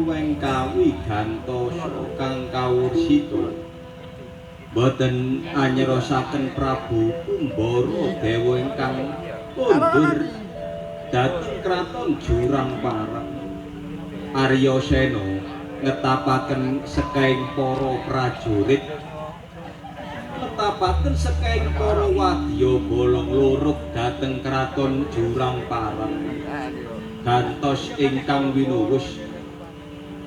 ruweng kawigantosa kang kawursita boten anyerosaken Prabu Kumbara Dewa ingkang kondur dhateng kraton Jurang Parang. Arya Sena ngetapaken sekaing para prajurit, ngetapaken sekaing para wadya bolong luruk dhateng kraton Jurang Parang. Gantos ingkang winuwus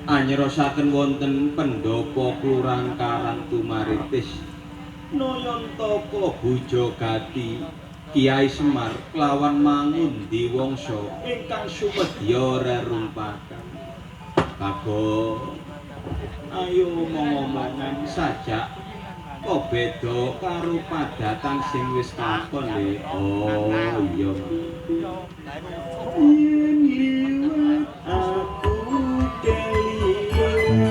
anyerosaken wonten pendhapa Kelurahan Karang Tumaritis Nayantaka Bujagati Kiai Semar kelawan Mangundi Wangsa ingkang sumedya rerumpakan. Kago ayo ngomong-ngomongan sajak kok beda karo padatan sing wis kakon le. Oh iya. Yen liwat aku keliwat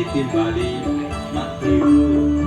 ditimbali Mak Dewu.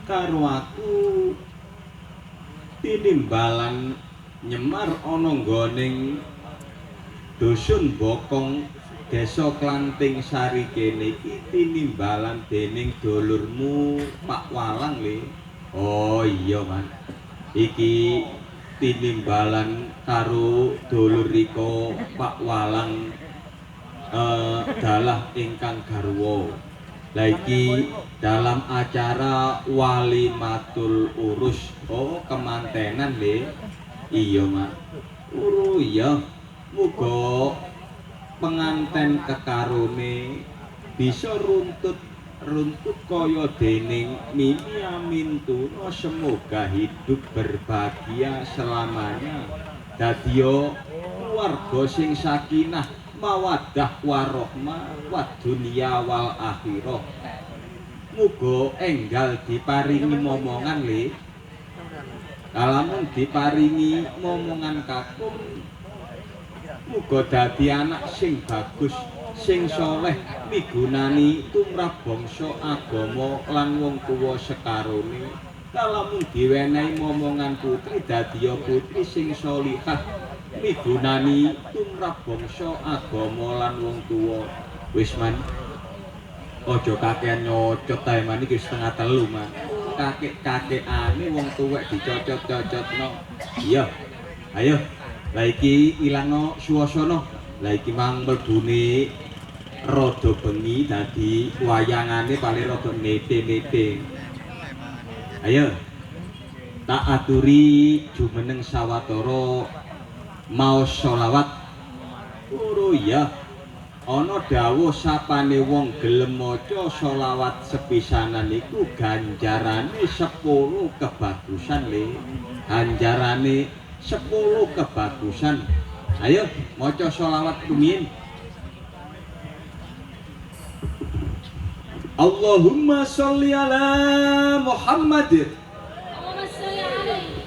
karo aku tinimbalan nyemar ana nggoning dusun Bokong Desa Klanting Sari kene iki tinimbalan dening dulurmu Pak Walang le. Oh iya man, iki tinimbalan karo dulur rika Pak Walang dalah ingkang garwa. Lah iki dalam acara Walimatul Urus. Oh kemantenan le. Iya man. Iya. Muga penganten kekarone bisa runtut kaya dening Mimi Amintuno, semoga hidup berbahagia selamanya dadiya keluarga sing sakinah mawaddah warahmah wad dunya wal akhirah. Muga enggal diparingi momongan le, kalamun diparingi momongan kakung muga dadi anak sing bagus, sing soleh, migunani tumrap bangsa agama lan wong tuwa sekarone. Kalamun diwenehi momongan putri dadiya putri sing sholihah, migunani tumrap bangsa agama lan wong tuwa. Wis man, aja kakean nyocot ae man, iki setengah telu man. Kakek-kakekane wong tuwek dicocot-cocotno. Iya. Ayo. Lah iki ilangno suasana. Lah iki mang mlebune rada bengi dadi wayangane paling rada nete-nete. Ayo. Tak aturi jumeneng sawetara maos sholawat. Oh iya. Ana dawuh sapane wong gelem maca sholawat sepisanan iku ganjarane 10 kebagusan le. Ganjarane 10 kebagusan. Ayo maca sholawat rumiyin. Allahumma sholli ala Muhammad. Allahumma sholli alaihi.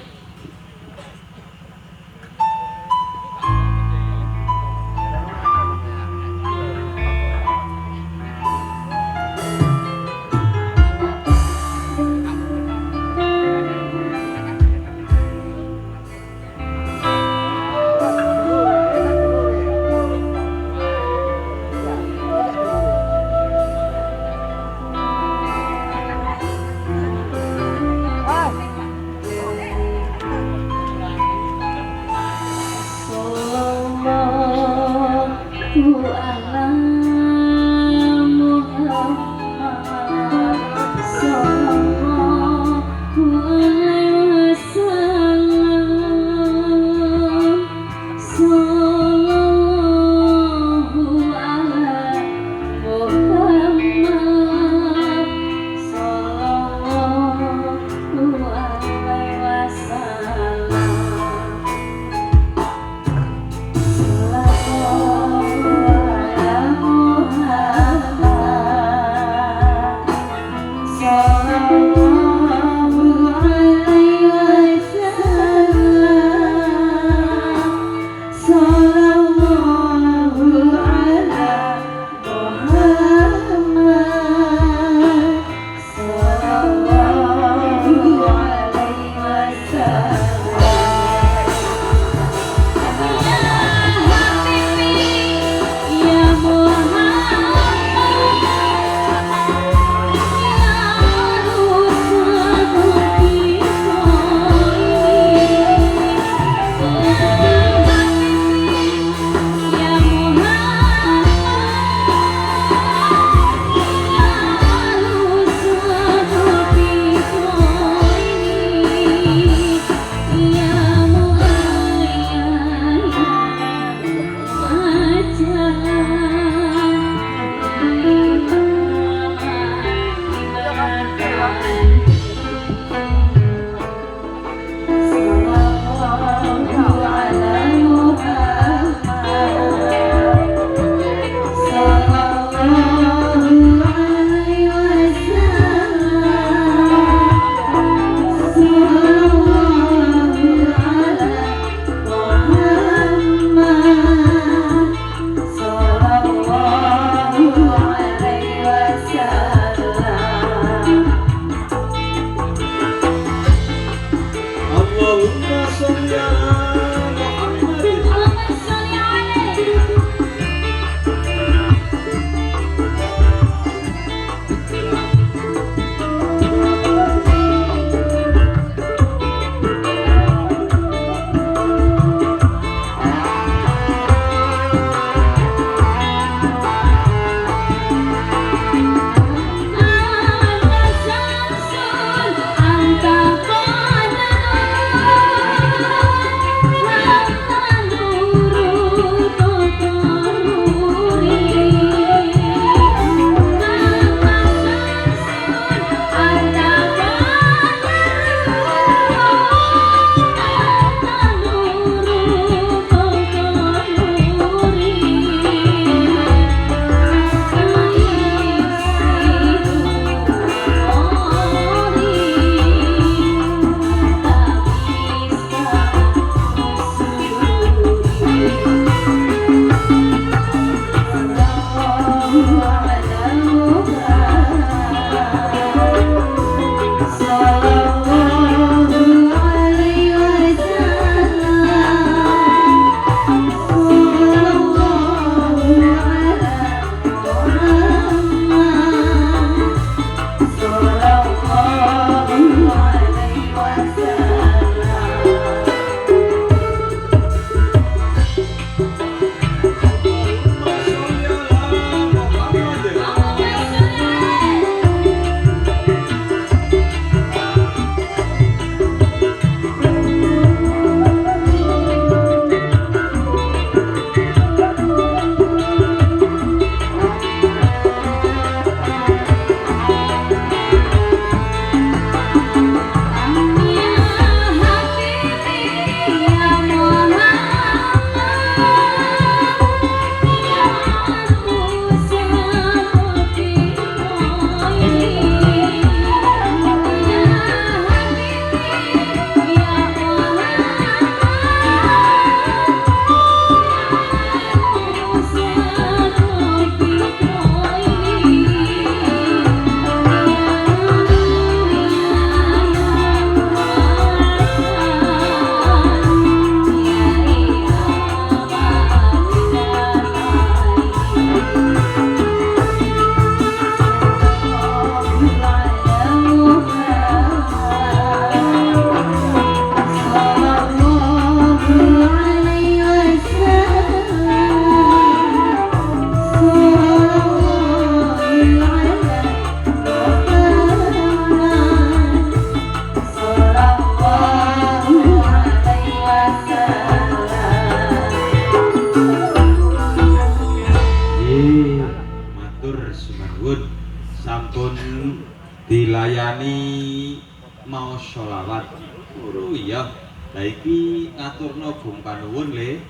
mbayani mau sholawat. Oh iya. Lah iki ngaturno Bung panuwun le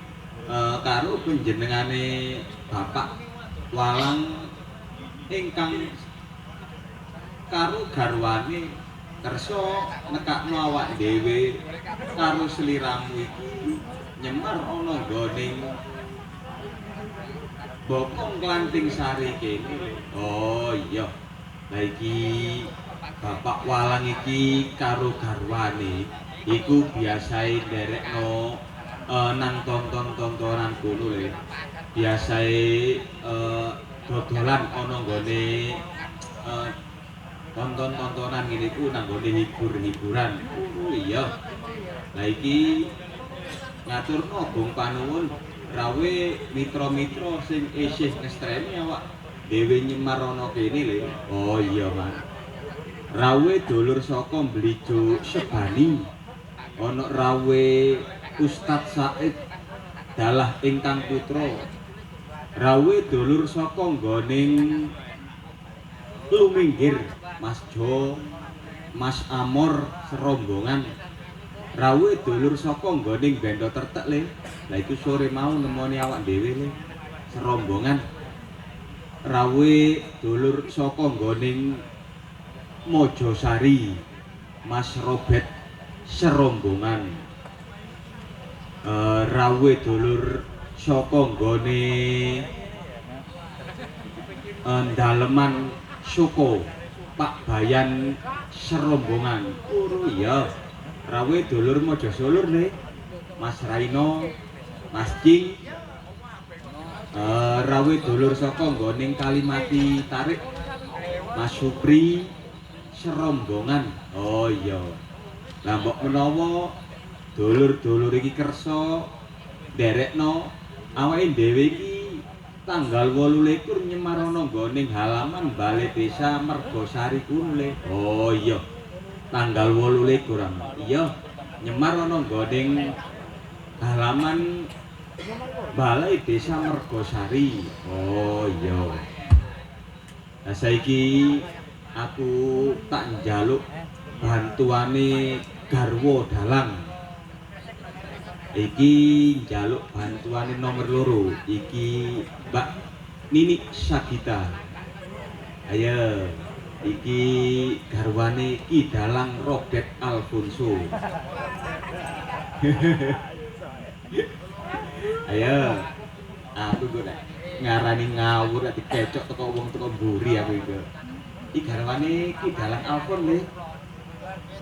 karo panjenengane Bapak Walang ingkang karo garwane kersa nekakno awak dhewe karo sliramu iki nyemar ana nggoning Bokong Klanting Sari kene. Oh iya. Lah iki Bapak Walang iki karo garwane iku biasae nderekno nang tontonan kono le. Biasae dodolan ana nggone tontonan ngene iku nang nggone hibur-hiburan. Oh iya. Lah iki ngaturno Bung panuwun rawe mitra-mitra sing isih ngestreni awak dhewe nyemar ana kene le. Oh iya, Mas. Rawe dulur saka Blijo Sebani. Ana rawe Ustadz Said Dalah ingkang putra. Rawe dulur saka nggoning Luminggir Mas Jo, Mas Amor serombongan. Rawe dulur saka nggoning Bendo Tertek le. Lah iku sore mau nemoni awak dhewe le serombongan. Rawe dulur saka nggoning Mojosari Mas Robert serombongan. Rawe dulur saka nggone Daleman Soko Pak Bayan serombongan. Oh iya. Rawe dulur Mojosolur le Mas Raino, Mas Cing. Rawe dulur saka nggoning Kalimati Tarik Mas Supri serombongan. Oh iya. Lah mbok menawa dulur-dulur iki kersa nderekno awake dhewe iki tanggal 28 nyemar ana nggoning halaman Balai Desa Mergosari kuwi le. Oh iya. Tanggal 28 iya nyemar ana nggoning halaman Balai Desa Mergosari. Oh iya. Lah saiki aku tak njaluk bantuane garwa dalang. Iki njaluk bantuane nomor loro. Iki Mbak Nini Sagita. Ayo. Iki garwane Ki Dalang Robert Alfonso. Ayo. Aku kok ngarani ngawur ati kecok teko wong teko mburi aku iki. Iki garwane Ki Dalang Alfon le.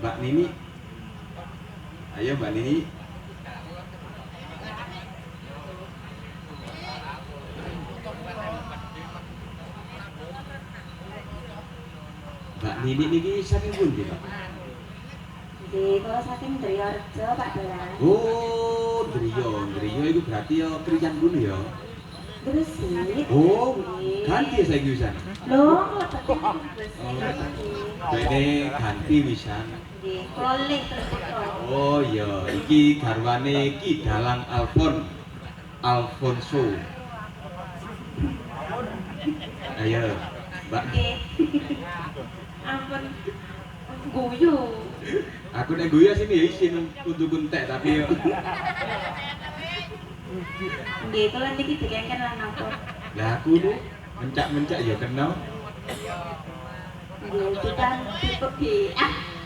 Mbak Nini. Ayo Mbak Nini. Mbak Nini niki saking pundi, Pak? Nggih, kula saking Driyorejo, Pak Dalang. Oh, Driyo iku berarti ya Kriyan kuwi ya. Gresik. Oh, Nggih. ganti ya saiki wisan. Lho, lebetipun Gresik. Bene ganti wisan. Nggih, kula link Gresik. Oh iya, iki garwane Ki Dalang Alfonso. Ayo, Mbak. Nggih. Ampun guyu. Aku nek guyu sini ya isin untuk entek tapi yo. Nggih, kula niki dikengken lan napa? Lah aku nu mencak-mencak ya kenal. Nggih,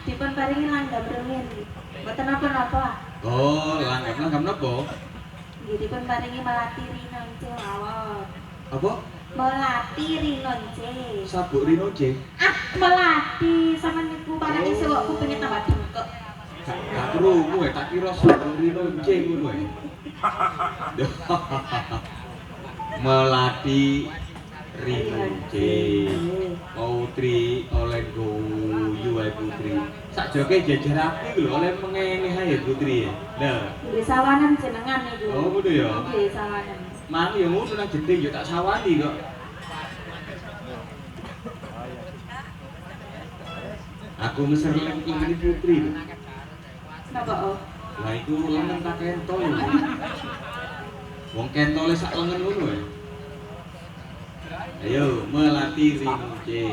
dipun paringi langgam rumiyin. Mboten napa-napa. Oh, langgam napa? Nggih, dipun paringi melati rinonce mawon. Apa? Melati rinonce. Sabuk Rinoce. Melati sama niku paringi sewak kupinge tambah dengkek. Gak krungu tak kira sabuk Rinoce ngono ae. Melati Rinoce. Putri oleh guyu ae Putri. Sakjoke jejer api lho oleh mengene ae Putri. Lah, Nggih sawanan jenengan niku. oh ngono ya. Nggih sawanan. Mang ya ngono nang jenting ya tak sawani kok. Aku meser lengan Putri lho. Napa oh? Lah iku lengan tak kentol lho. Wong kentole sak lengan ngono ya. Ayo, Melati Rince.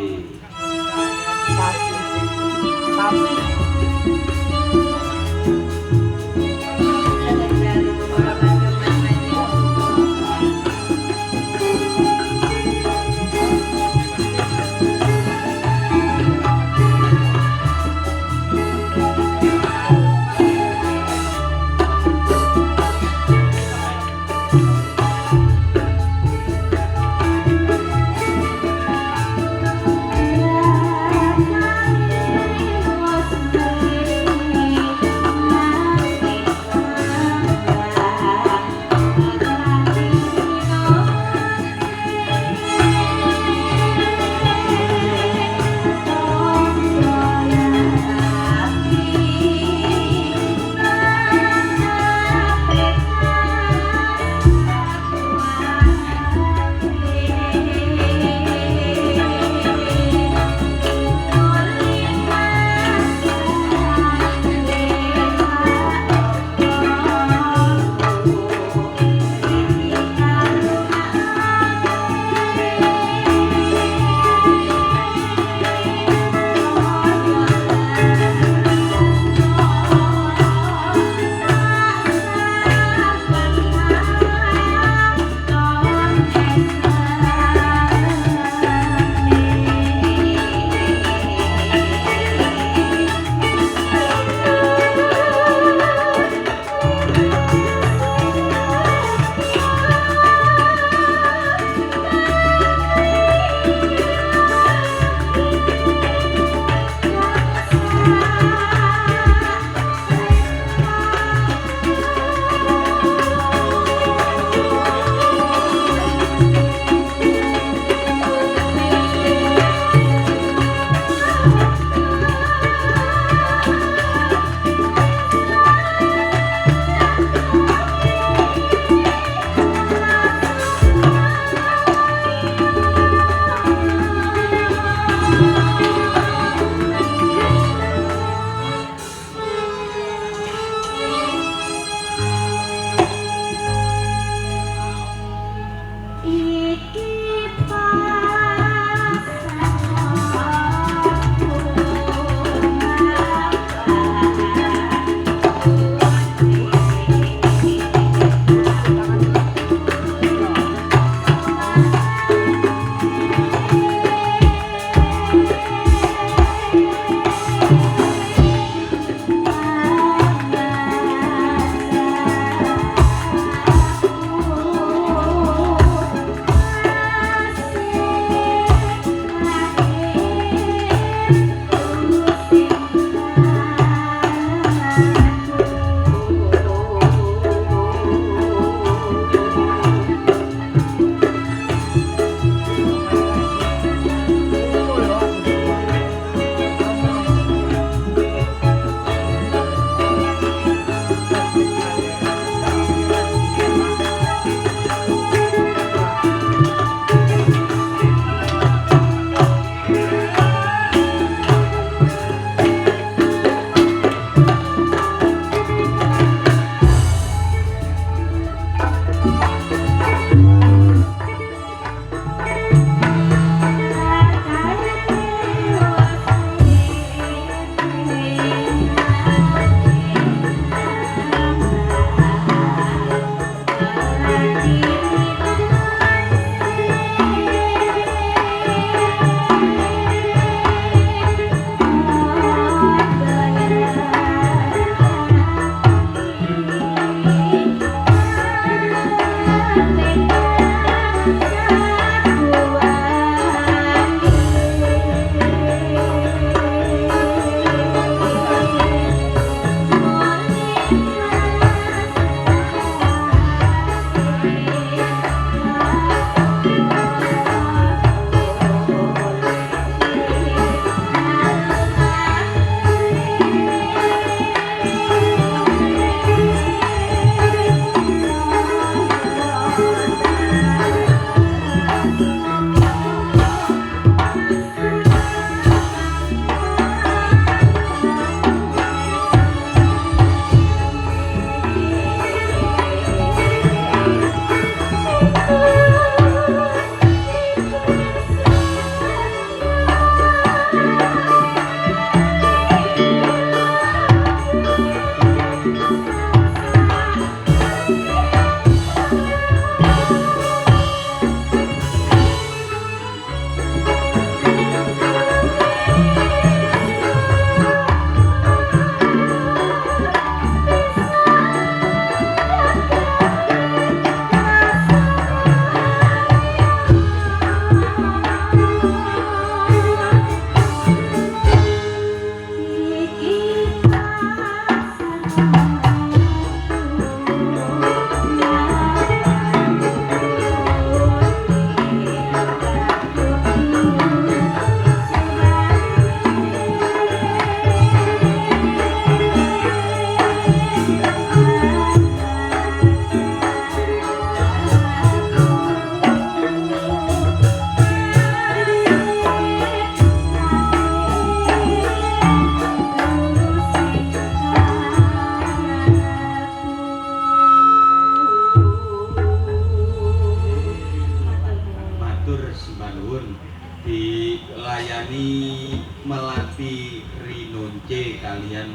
nggih kalian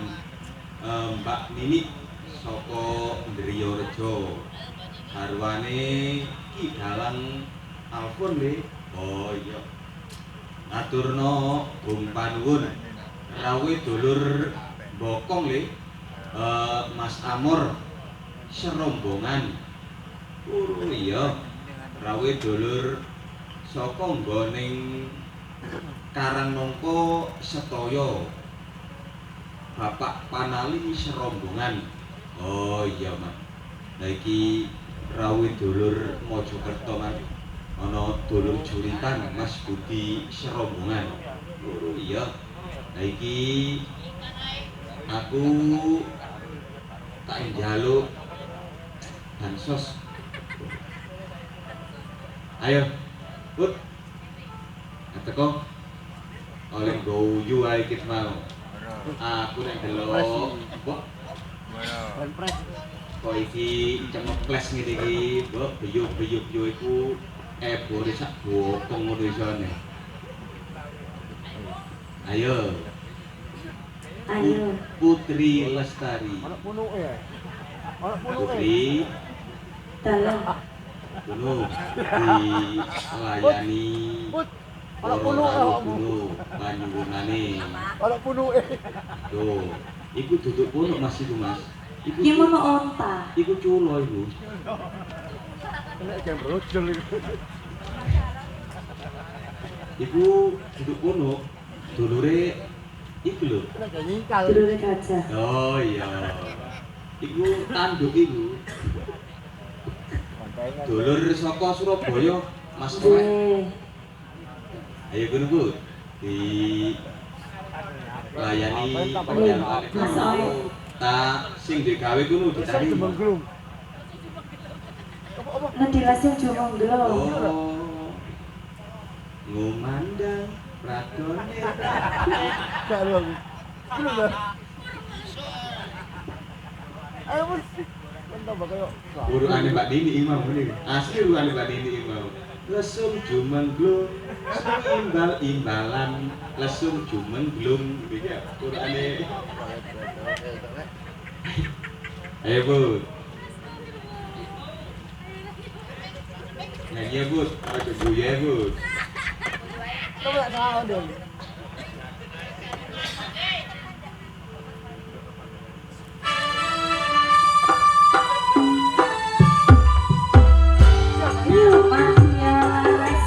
Mbak Nini saka Ndriyareja. Garwane Ki Dalang Alfon nggih. Oh iya. Ngaturna Bung Panuwun rawuh dulur Bokong nggih. Mas Amor Serombongan. Oh iya. Rawuh dulur saka nggoning Karangnangka Setaya. Bapak Panali Serombongan. Oh iya, Mas. Lah iki rawuh dulur Mojokerto, Mas. Ana dulur juritan Mas Budi Serombongan. Oh iya. Lah iki aku tak njaluk bansos. Ayo, Put. Teko. Oleh guyu ae iki mau. Aku nek delok kok kok iki cemeples ngene iki, Mbok, beyuk-beyuk yo iku ebore sak bokong ngono isone. Ayo. Ayo. Putri Lestari. Putri Dalang. Kuno dilayani kuno panjenengane. Ana punuke. Tuh, iku duduk punuk Mas iku, Mas. Iku Ki mono onta. iku culo iku. Nek jam brojol iku. Iku duduk punuk dulure iku lho. Nek nyingkal. Dulure gajah. Oh iya. Iku tanduk iku. Dulur saka Surabaya, Mas Tuwek. Nggih. Ayo kono, Bu. Di layani panjenengan. Mas Oe. Ta sing digawe kono dicari. Semengglung. Nanti langsung jumonglo. Oh. Ngumandang pradone. Dalem. Bener. Ayo Mas. Tambah koyo. Urane Mbak Dini imam ngene. Asli urane Mbak Dini imam. Lesung jumengglung, imbal-imbalan, lesung jumengglung iki urane. Ayo, Bu. Nyanyi ya, Bu. Aja guyu ya, Bu. Coba salah dong. Yuk, Mas ya laras.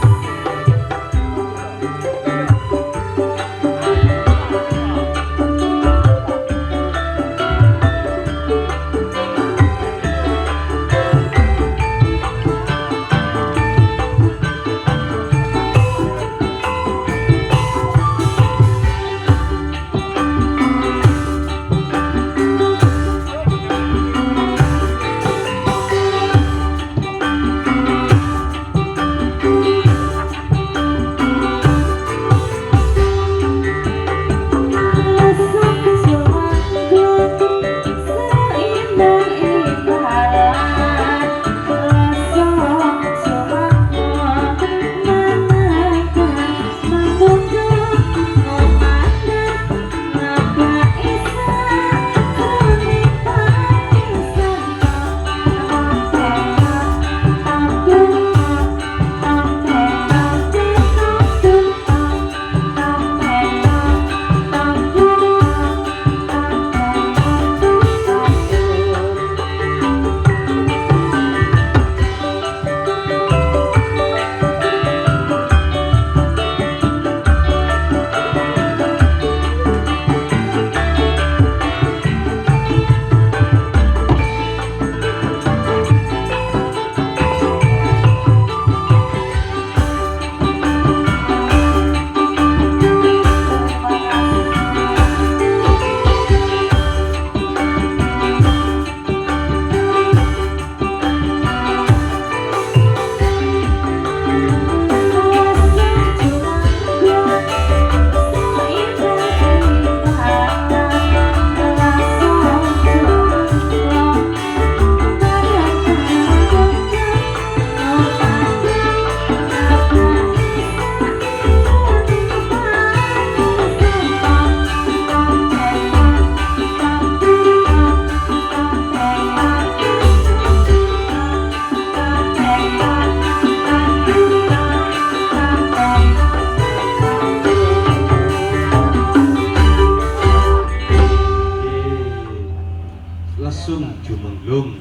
lesung jumenglung.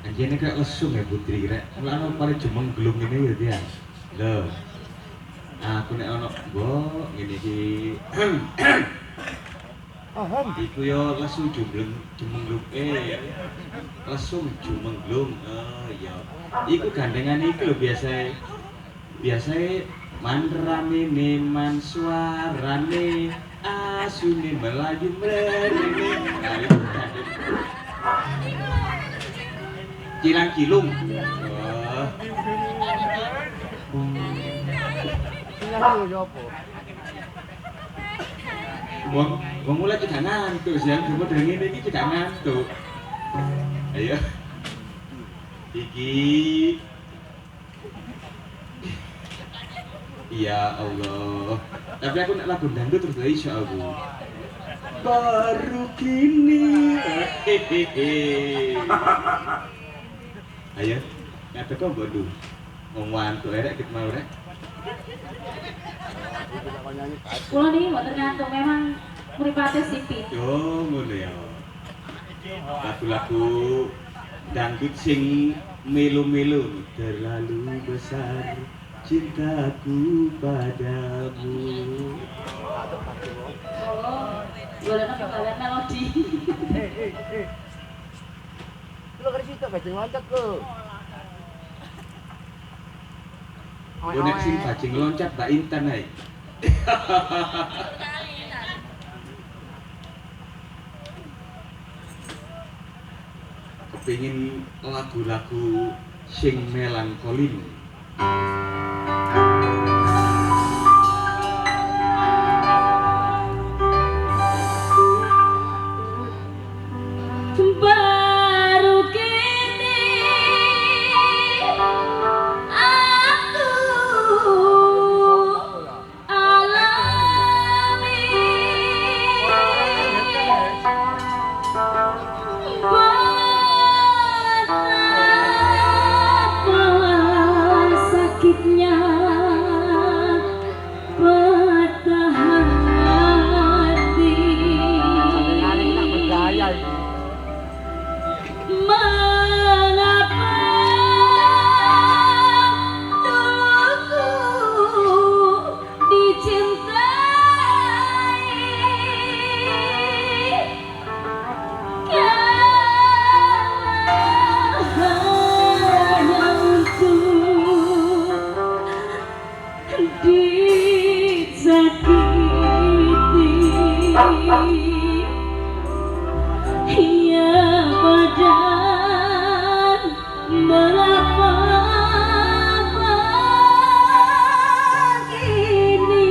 Anjene kayak lesung ya putri rek. Mulane paling jumenglung ini ya dia. Lho. Aku nek ono mbok ngene iki. Iku yo lesung jumenglung. Lesung jumenglung. Oh iya. Iku gandengan iki lho biasae manramene man suarane asune melaju mrene. Cilang cilung. Oh. Singa yo apa? Wong mulai tidak ngantuk siang cuma dengan ini tidak ngantuk. Ayo. Iki. Ya Allah. Tapi aku nak lagu dangdut terus insya Allah. Baru kini. Ayo. Kata kau bodoh. Ngomong tuh erek kita mau rek. Kulo niki mbok tergantung memang mripate sipit. Yo ngono ya. Lagu-lagu dangdut sing melu-melu terlalu besar cintaku padamu. Oh, golek kalian melodi. Lu kan situ bajing loncat lu. Bonek sing bajing loncat Mbak Intan ae. Kepingin lagu-lagu sing melankolin. Baru kini aku alami betapa sakitnya patah hati. Tak berdaya ini. Mengapa dulu dicintai hanya untuk disakiti. Ya badan berapa begini.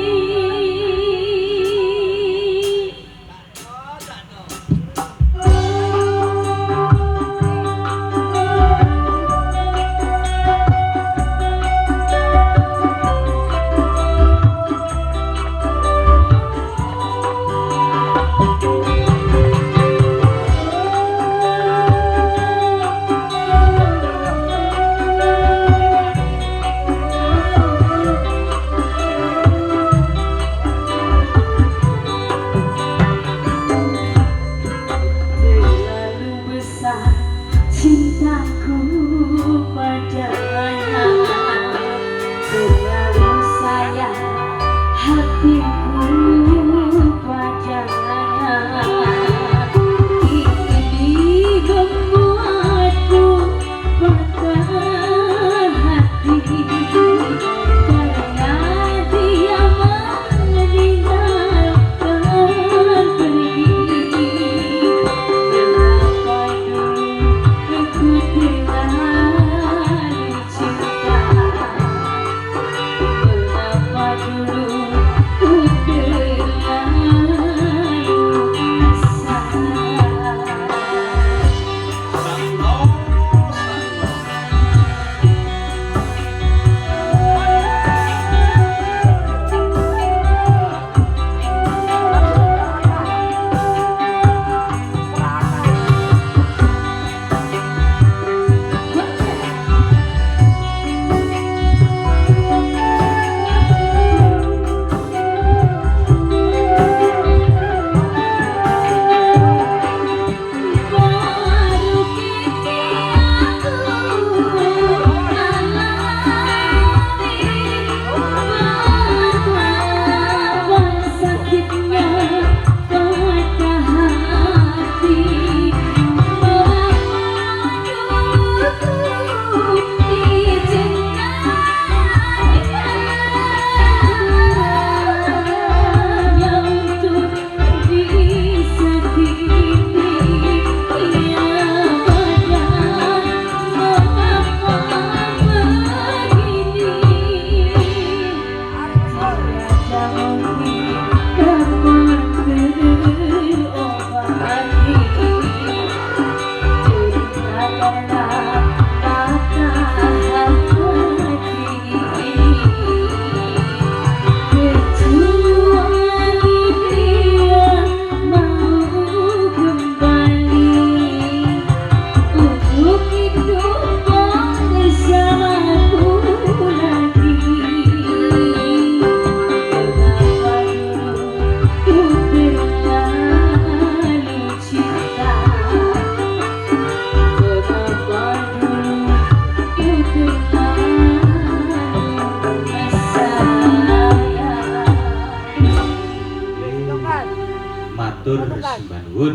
Matur sembah nuwun.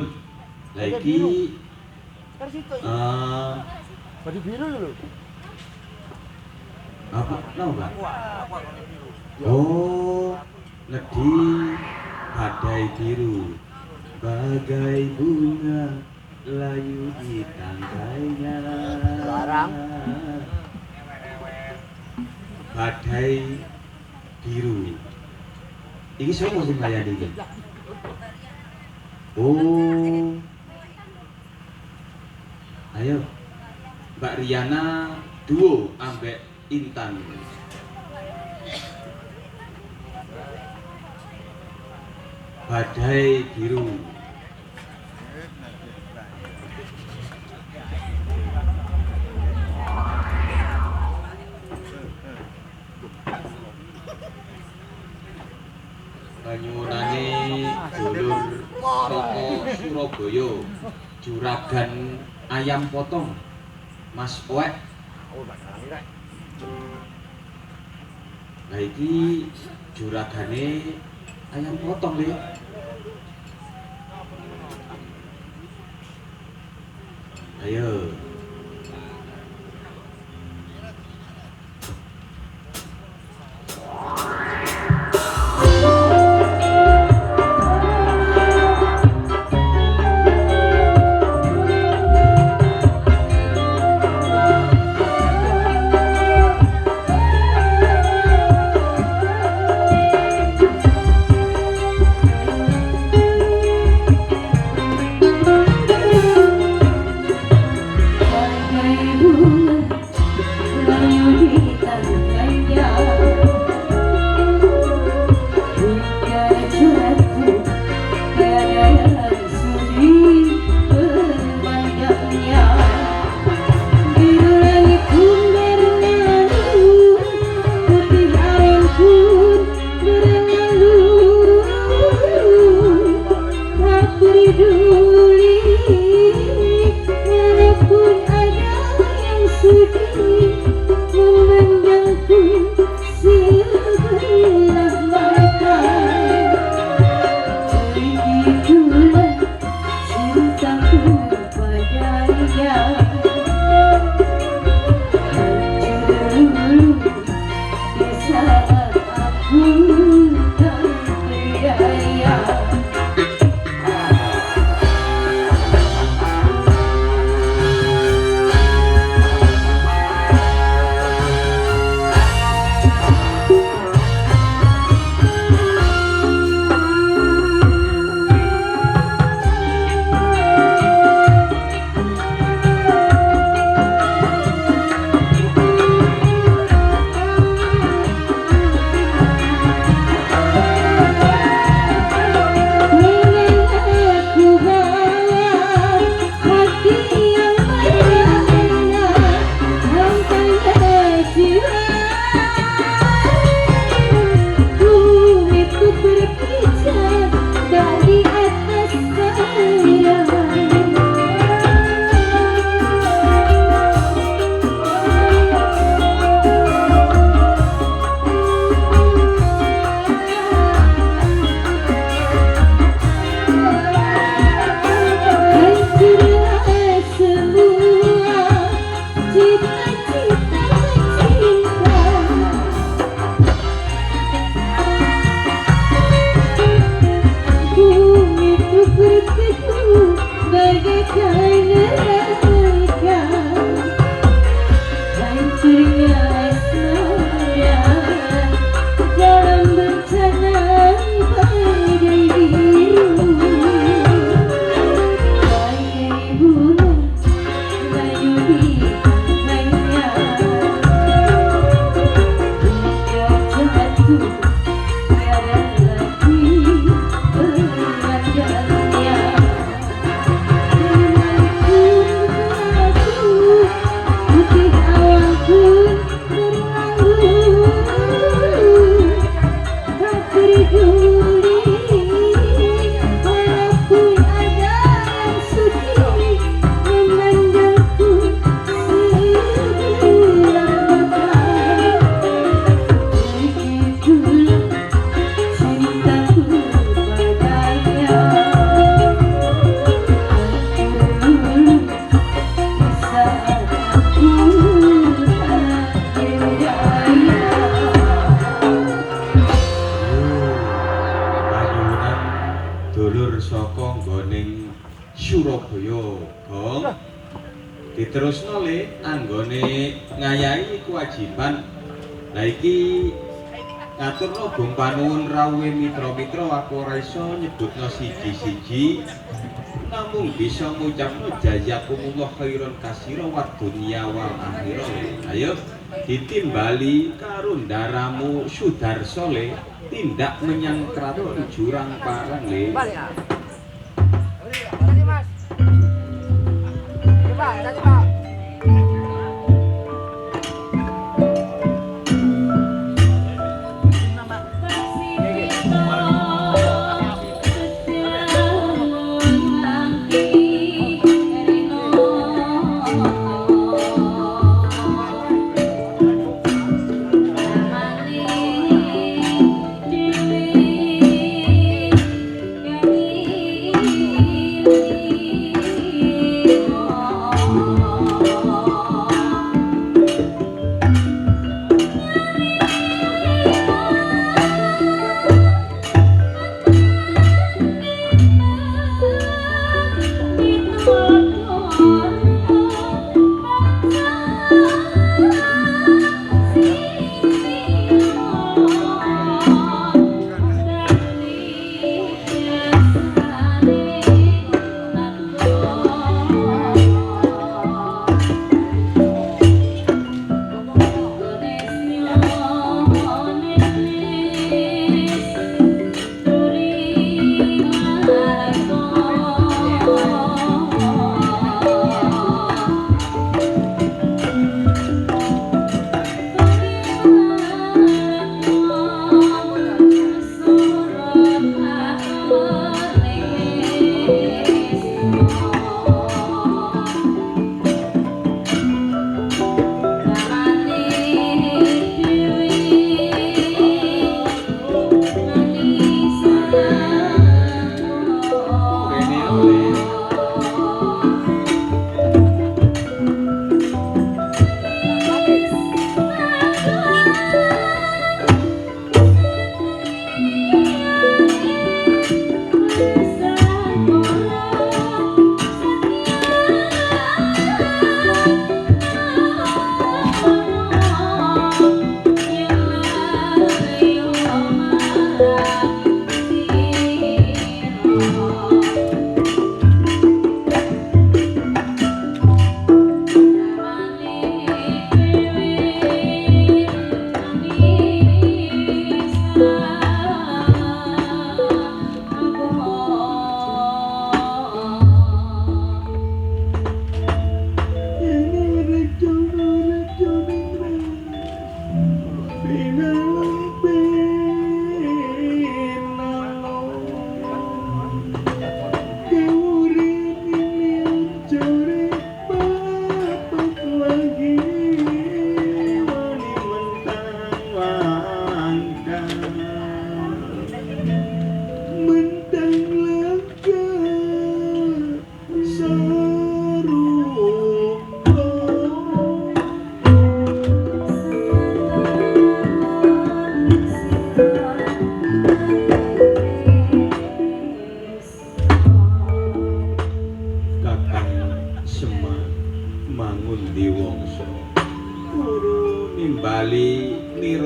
Lah iki Kan situ. Baju biru lho. apa tau Mbak? Oh, ngedi badai biru bagai bunga layu di tanggainya. Larang. Badai biru. Iki sapa sing mbayani iki? Oh. Ayo. Mbak Riana duo ambek Intan. Badai biru. Banyunane dulur saka Surabaya, juragan ayam potong, Mas Oek. Oh, Mbak Salangi rek. Nah iki juragane ayam potong le. Ayo. Surabaya, Gong. Diterusno le anggone ngayahi kewajiban. Lah iki ngaturno Gong panuwun rawuhe mitra-mitra aku ora iso nyebutno siji-siji. Namung bisa ngucapno jazakumullah khairon kasira wa dunya wal akhirah. Ayo ditimbali karo ndaramu Sudarso le tindak menyang kraton jurang parang le. Balik ya. Tadi Mas. Coba, tadi Pak.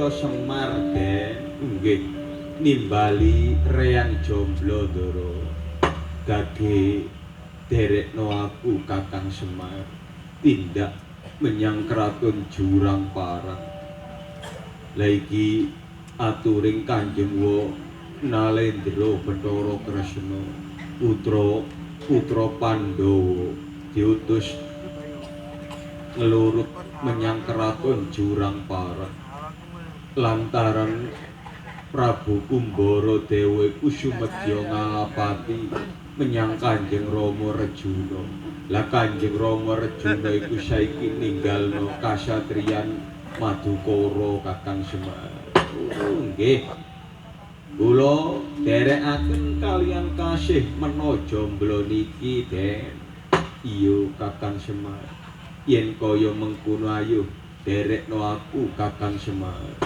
Semar den nggih nimbali reyang jomblo Ndoro dadi derekno aku Kakang Semar tindak menyang kraton jurang parang. Lah iki aturing Kanjeng Wa Nalendra Bathara Kresna putra Pandhawa diutus ngelurut menyang kraton jurang parang. Lantaran Prabu Kumbara Dewa Kusumedya ngalapati menyang Kanjeng Rama Rejuna. Lah Kanjeng Rama Rejuna iku saiki ninggalno kasatriyan Madukara Kakang Semar. Nggih. Kula derekaken kaliyan kasih mena jomblo niki, Den. Iya Kakang Semar. Yen kaya mengkono ayo derekno aku Kakang Semar.